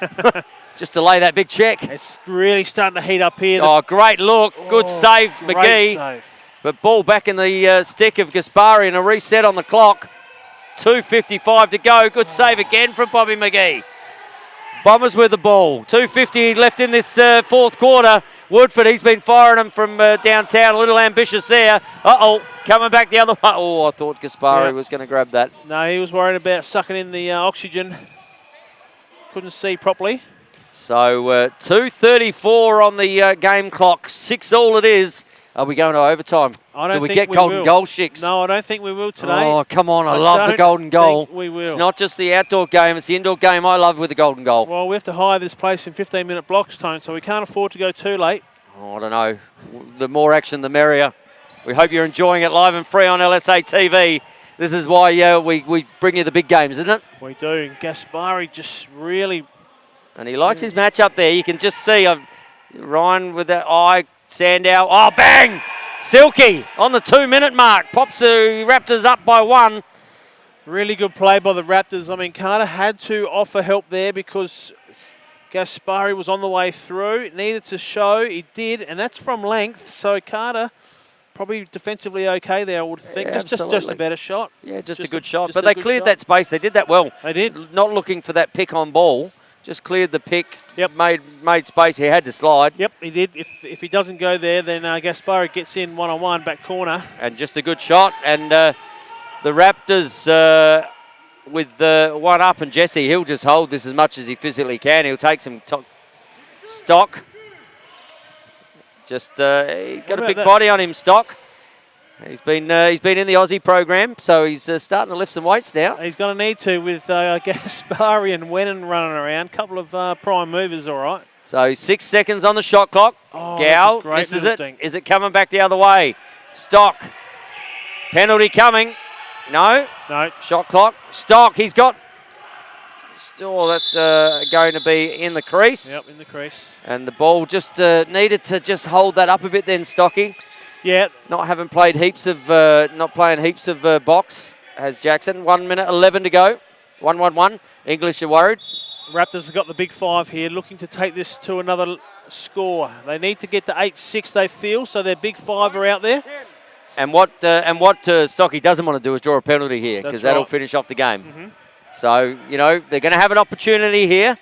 just to lay that big check. It's really starting to heat up here. Oh, great look. Good save, McGee. Save. But ball back in the stick of Gaspari and a reset on the clock. 2:55 to go. Good save again from Bobby McGee. Bombers with the ball. 2:50 left in this fourth quarter. Woodford, he's been firing them from downtown. A little ambitious there. Coming back the other way. Oh, I thought Gaspari was going to grab that. No, he was worried about sucking in the oxygen. Couldn't see properly. So 2:34 on the game clock. 6-all it is. Are we going to overtime? Do we get golden goal, Shix? No, I don't think we will today. Oh, come on. I love the golden goal. We will. It's not just the outdoor game. It's the indoor game I love with the golden goal. Well, we have to hire this place in 15-minute blocks, Tone, so we can't afford to go too late. Oh, I don't know. The more action, the merrier. We hope you're enjoying it live and free on LSA TV. This is why we bring you the big games, isn't it? We do. And Gaspari just really... And he likes his match up there. You can just see Ryan with that eye. Sandow. Oh, bang! Silky on the 2-minute mark. Pops the Raptors up by 1. Really good play by the Raptors. I mean, Carter had to offer help there because Gaspari was on the way through. Needed to show. He did, and that's from length. So Carter probably defensively okay there, I would think. Yeah, just a better shot. Yeah, just a good shot. But they cleared that space. They did that well. They did. Not looking for that pick on ball. Just cleared the pick. Yep. Made space. He had to slide. Yep, he did. If he doesn't go there, then Gaspari gets in one-on-one, back corner. And just a good shot. And the Raptors with one up, and Jesse, he'll just hold this as much as he physically can. He'll take some stock. Just he's got a big body on him, Stock. He's been in the Aussie program, so he's starting to lift some weights now. He's going to need to with Gaspari and Wennon running around. Couple of prime movers, all right. So 6 seconds on the shot clock. Oh, Gow misses it. Dink. Is it coming back the other way? Stock. Penalty coming. No. No. Shot clock. Stock. He's got. Still, that's going to be in the crease. Yep, in the crease. And the ball just needed to just hold that up a bit then, Stocky. Yeah. Not playing heaps of box, has Jackson. 1 minute 11 to go. 1-1-1. English are worried. Raptors have got the big 5 here, looking to take this to another score. They need to get to 8-6, they feel, so their big 5 are out there. And what Stocky doesn't want to do is draw a penalty here, because that'll finish off the game. Mm-hmm. So, they're going to have an opportunity here.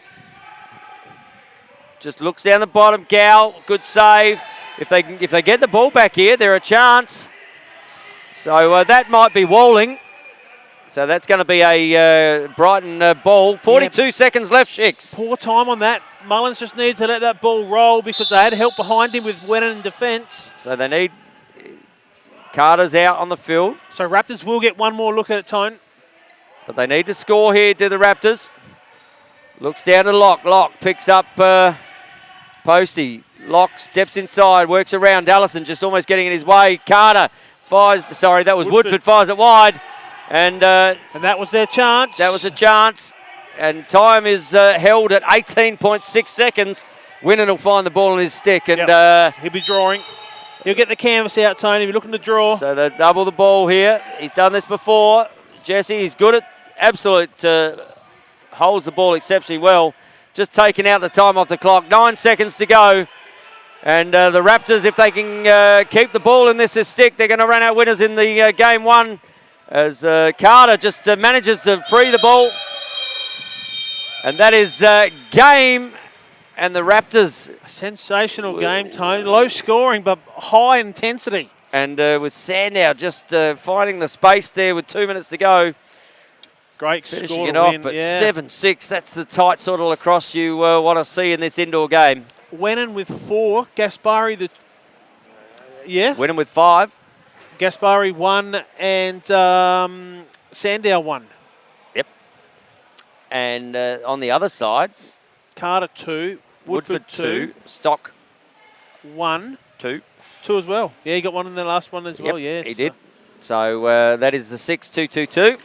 Just looks down the bottom. Gow, good save. If they get the ball back here, they're a chance. So that might be Walling. So that's going to be a Brighton ball. 42 seconds left, Shicks. Poor time on that. Mullins just needed to let that ball roll because they had help behind him with Wennon in defence. So they need... Carter's out on the field. So Raptors will get one more look at it, Tone. But they need to score here, do the Raptors. Looks down to Locke. Locke picks up Posty. Locke steps inside, works around. Allison just almost getting in his way. Carter fires, sorry, that was Woodford fires it wide. And that was their chance. That was a chance. And time is held at 18.6 seconds. Winnan will find the ball in his stick. And he'll be drawing. He'll get the canvas out, Tony. He'll be looking to draw. So they double the ball here. He's done this before. Jesse, he's good at absolute, holds the ball exceptionally well. Just taking out the time off the clock. 9 seconds to go. And the Raptors, if they can keep the ball in this stick, they're going to run out winners in the game one. As Carter just manages to free the ball. And that is game. And the Raptors... A sensational game, Tony. Low scoring, but high intensity. And with Sandow just finding the space there with 2 minutes to go. Great finishing score it to off, win. but 7-6. That's the tight sort of lacrosse you want to see in this indoor game. Wennon with 4. Gaspari Wennon with 5. Gaspari 1 and Sandow 1. Yep. And on the other side, Carter 2. Woodford 2. Stock 1. 2. 2 as well. Yeah, he got one in the last one as well. Yes, he did. So that is the 6-2-2-2.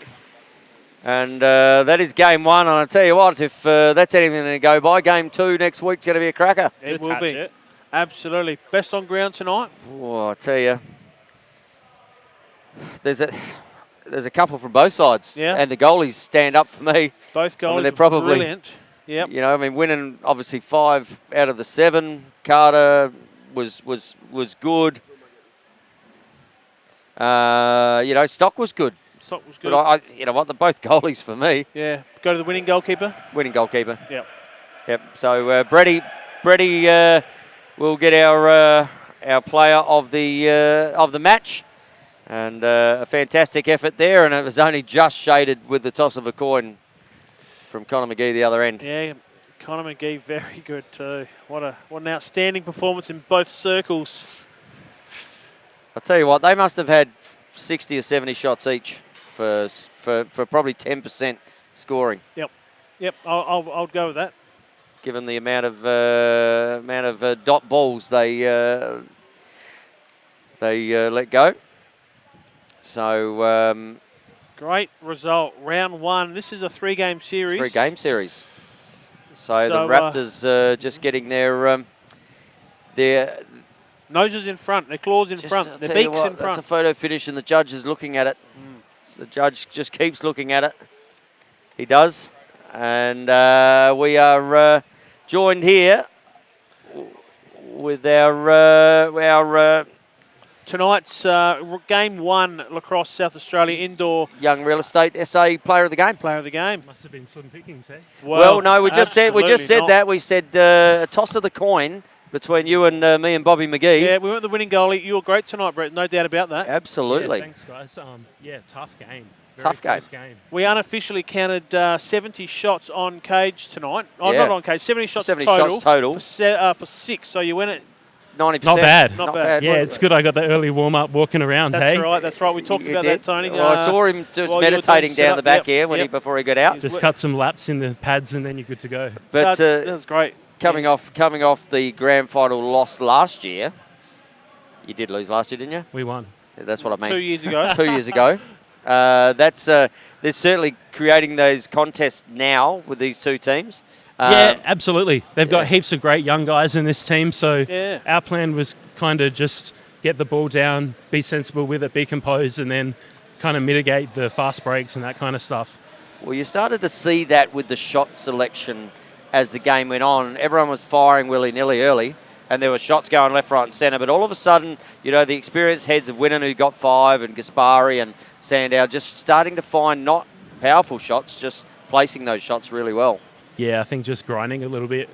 And that is game one. And I tell you what, if that's anything to go by, game 2 next week's going to be a cracker. It will be. Absolutely. Best on ground tonight? Oh, I tell you, there's a couple from both sides. Yeah. And the goalies stand up for me. Both goalies they're probably brilliant. Yep. Winning obviously 5 out of the 7. Carter was good. Stock was good. Stock was good. But they're both goalies for me. Yeah. Go to the winning goalkeeper. Winning goalkeeper. Yep. So Brady will get our player of the match, and a fantastic effort there. And it was only just shaded with the toss of a coin from Connor McGee the other end. Yeah, Connor McGee very good too. What an outstanding performance in both circles. I'll tell you what, they must have had 60 or 70 shots each for probably 10% scoring. Yep. I'll go with that. Given the amount of dot balls they let go. So great result, round 1. This is a 3-game series. 3-game series. So the Raptors just getting their noses in front, their claws in front, their beaks in front. That's a photo finish, and the judge is looking at it. The judge just keeps looking at it. He does, and we are joined here with our Tonight's game 1, Lacrosse South Australia indoor Young Real Estate SA Player of the Game. player of the game. Must have been slim pickings, eh? Well, no, we just said absolutely that. not. We said a toss of the coin between you and me and Bobby McGee. Yeah, we went the winning goalie. You were great tonight, Brett. No doubt about that. Absolutely. Yeah, thanks, guys. Tough game. Tough Very game. close game. We unofficially counted 70 shots on cage tonight. Oh, Yeah. not on cage. 70 shots 70 total. shots total. For 6. So you win it. 90%. Not bad. Not bad. Yeah, it's good I got the early warm-up walking around, That's hey? right. That's right. We talked You about did. that, Tony. Well, I saw him just while you were meditating doing down the back setup. here when Yep. before he got out. Just cut some laps in the pads and then you're good to go. But that was great. coming off the grand final loss last year, you did lose last year, didn't you? We won. Yeah, that's what I mean. 2 years ago. 2 years ago. They're certainly creating those contests now with these two teams. Yeah, absolutely. They've got heaps of great young guys in this team, so Yeah. our plan was kind of just get the ball down, be sensible with it, be composed, and then kind of mitigate the fast breaks and that kind of stuff. Well, you started to see that with the shot selection as the game went on. Everyone was firing willy-nilly early, and there were shots going left, right and centre. But all of a sudden, the experienced heads of Winnan who got 5 and Gaspari and Sandow just starting to find not powerful shots, just placing those shots really well. Yeah, I think just grinding a little bit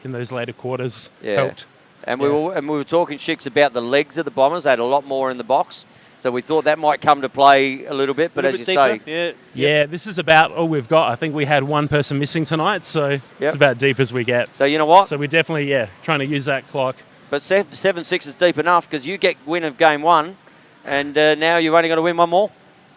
in those later quarters Yeah. helped. And we were talking, Shicks, about the legs of the Bombers. They had a lot more in the box. So we thought that might come to play a little bit. But as you say, yeah. This is about all we've got. I think we had one person missing tonight, so it's about deep as we get. so you know what? So we're definitely, trying to use that clock. But 7-6 is deep enough because you get win of game 1 and now you've only got to win one more.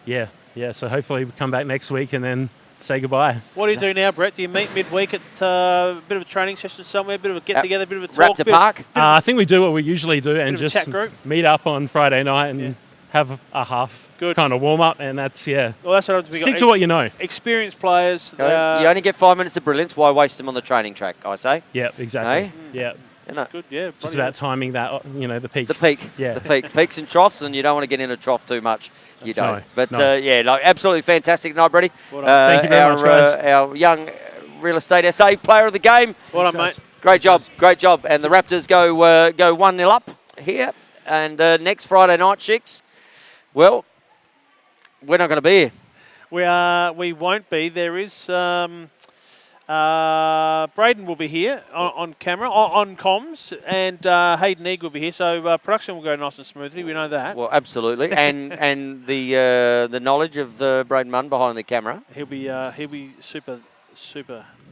Yeah. So hopefully we come back next week and then say goodbye. What do you do now, Brett? Do you meet midweek at a bit of a training session somewhere, a bit of a get-together, a bit of a talk? Raptor Park? I think we do what we usually do and of a just chat group? meet up on Friday night and have a half kind of warm-up, and that's, Well, that's what we stick to what you know. Experienced players. You only get 5 minutes of brilliance. Why waste them on the training track, I say? Yeah, exactly. Hey? Yeah. Isn't it? Good, yeah. Just about timing that, the peak. The peak. Yeah. The peak. Peaks and troughs, and you don't want to get in a trough too much. You don't. No, But, no. absolutely fantastic night, Brady. Well done. Thank you very much, guys. Our young Real Estate SA Player of the Game. Well done, mate. Great job. And the Raptors go 1-0 up here. And next Friday night, Chicks, well, we're not going to be here. We won't be. There is Braden will be here on camera, on comms, and Hayden Eag will be here. So production will go nice and smoothly. We know that. Well, absolutely. and the knowledge of Braden Munn behind the camera. He'll be super.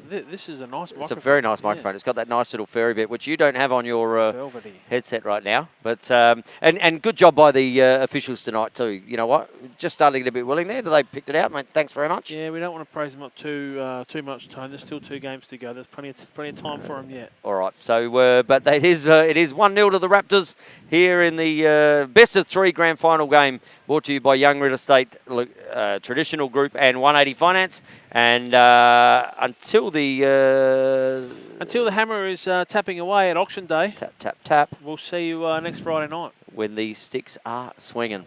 This is a nice microphone. It's a very nice microphone. It's got that nice little fairy bit, which you don't have on your Velvety. headset right now. But and good job by the officials tonight too. You know what? Just starting to get a bit willing there. They picked it out, mate. Thanks very much. Yeah, we don't want to praise them up too much, Tone. There's still 2 games to go. There's plenty of time for them yet. All right. So, but it is 1-0 to the Raptors here in the best of 3 grand final game, brought to you by Young Real Estate Traditional Group and 180 Finance. And until the hammer is tapping away at auction day, tap, we'll see you next Friday night. when these sticks are swinging.